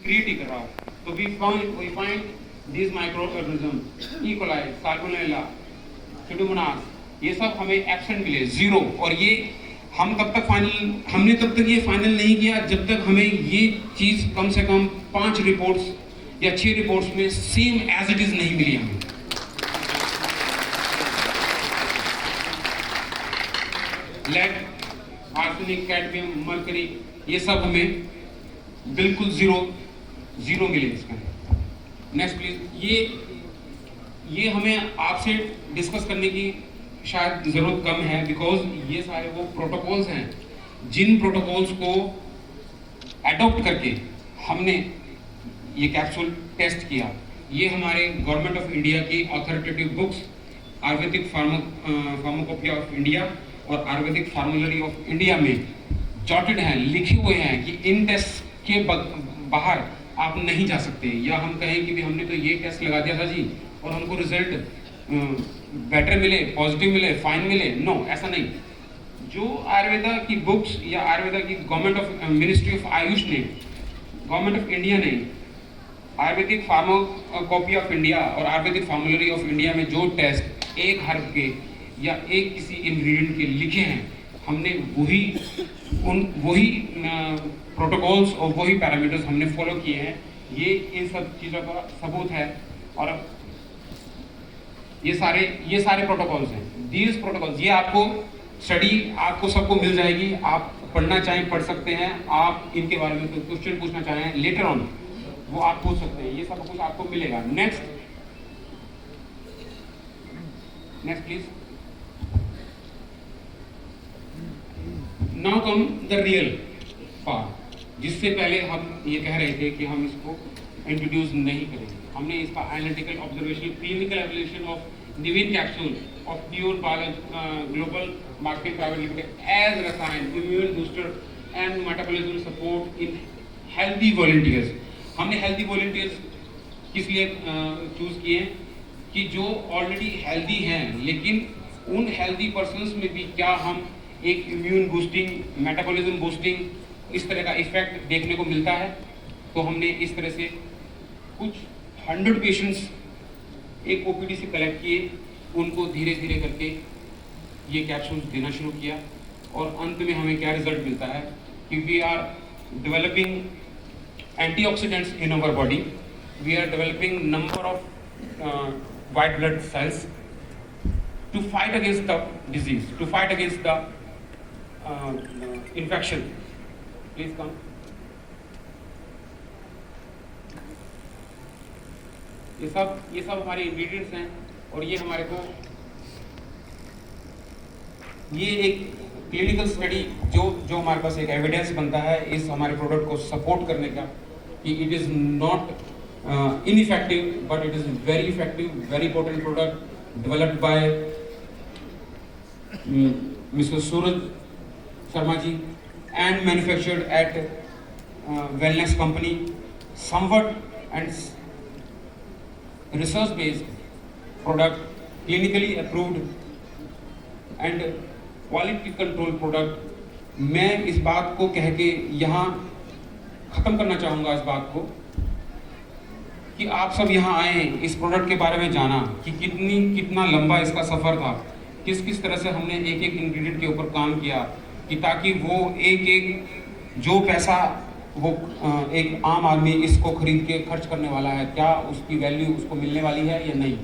Create ही कर रहा हूँ। तो we find this microorganism E coli, salmonella, pseudomonas, ये सब हमें एब्सेंट मिले 0। और ये हम तब तक ये फाइनल नहीं किया जब तक हमें ये चीज कम से कम 5 रिपोर्ट्स या 6 रिपोर्ट्स में सेम एज इट इज नहीं मिली हमें। लेड, आर्सेनिक, कैडमियम, मर्करी, ये सब हमें बिल्कुल जीरो मिले इसका। Next please. ये हमें आपसे डिस्कस करने की शायद जरूरत कम है, बिकॉज ये सारे वो प्रोटोकॉल्स हैं जिन प्रोटोकॉल्स को एडॉप्ट करके हमने ये कैप्सूल टेस्ट किया। ये हमारे गवर्नमेंट ऑफ इंडिया की authoritative books Ayurvedic pharmacopoeia of India और आयुर्वेदिक फार्मुलरी ऑफ इंडिया में जॉटेड हैं, लिखे हुए हैं कि इन टेस्ट के बाहर आप नहीं जा सकते। या हम कहें कि भी हमने तो ये टेस्ट लगा दिया था जी और हमको रिजल्ट बेटर मिले, पॉजिटिव मिले, फाइन मिले, नो, ऐसा नहीं। जो आयुर्वेदा की बुक्स या आयुर्वेदा की government of ministry of Ayush ने, गवर्नमेंट ऑफ इंडिया ने आयुर्वेदिक फार्माकोपिया ऑफ इंडिया और आयुर्वेदिक फार्मुलरी ऑफ इंडिया में जो टेस्ट एक हर्ब के या एक किसी इंग्रेडिएंट के लिखे हैं, हमने वही प्रोटोकॉल्स और वही पैरामीटर्स हमने फॉलो किए हैं। ये इन सब चीज़ों का सबूत है। और ये सारे प्रोटोकॉल्स हैं। दीज प्रोटोकॉल्स, ये आपको स्टडी आपको सबको मिल जाएगी। आप पढ़ना चाहें पढ़ सकते हैं। आप इनके बारे में कोई क्वेश्चन पूछना चाहें लेटर ऑन, वो आप पूछ सकते हैं। ये सब कुछ आपको मिलेगा। Next please. Now come the real part, जिससे पहले हम ये कह रहे थे कि हम इसको इंट्रोड्यूस नहीं करेंगे। हमने इसका analytical observation clinical evaluation of Nivin capsule of pure biology global marketing private limited as रसायन immune booster and metabolism support in healthy volunteers. हमने हेल्दी वॉलंटियर्स किस लिए चूज किए हैं कि जो ऑलरेडी हेल्दी हैं, लेकिन उन हेल्दी पर्सन्स में भी क्या हम एक इम्यून बूस्टिंग, मेटाबॉलिज्म बूस्टिंग इस तरह का इफेक्ट देखने को मिलता है। तो हमने इस तरह से कुछ 100 पेशेंट्स एक ओपीडी से कलेक्ट किए, उनको धीरे धीरे करके ये कैप्सूल्स देना शुरू किया। और अंत में हमें क्या रिजल्ट मिलता है कि we are developing antioxidants in our body, we are developing number of white blood cells to fight against the disease, to fight against the infection. Please come. ये सब हमारे इंग्रेडिएंट्स हैं। और ये हमारे को ये एक क्लिनिकल स्टडी जो हमारे पास एक एविडेंस बनता है इस हमारे प्रोडक्ट को सपोर्ट करने का कि it is not ineffective, but it is very effective, very potent product developed by Mr. Suraj Sharma ji and manufactured at Wellness Company, somewhat and research based product, clinically approved and quality control product। मैं इस बात को कह के यहाँ ख़त्म करना चाहूँगा इस बात को कि आप सब यहाँ आए, इस प्रोडक्ट के बारे में जाना कि कितना लंबा इसका सफ़र था, किस तरह से हमने एक एक इंग्रेडिएंट के ऊपर काम किया कि ताकि वो एक जो पैसा वो एक आम आदमी इसको खरीद के खर्च करने वाला है, क्या उसकी वैल्यू उसको मिलने वाली है या नहीं।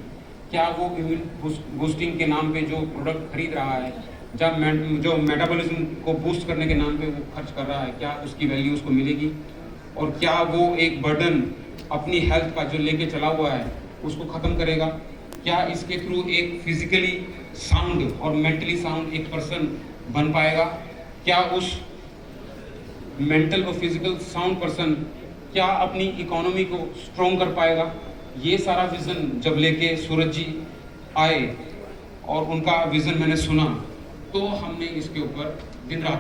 क्या वो इम्यून बूस्टिंग के नाम पे जो प्रोडक्ट खरीद रहा है, जब जो मेटाबॉलिज्म को बूस्ट करने के नाम पे वो खर्च कर रहा है, क्या उसकी वैल्यू उसको मिलेगी। और क्या वो एक बर्डन अपनी हेल्थ का जो लेके चला हुआ है उसको ख़त्म करेगा। क्या इसके थ्रू एक फिजिकली साउंड और मेंटली साउंड एक पर्सन बन पाएगा। क्या उस मेंटल और फिजिकल साउंड पर्सन क्या अपनी इकोनॉमी को स्ट्रॉन्ग कर पाएगा। ये सारा विज़न जब लेके सूरज जी आए और उनका विज़न मैंने सुना तो हमने इसके ऊपर दिन रात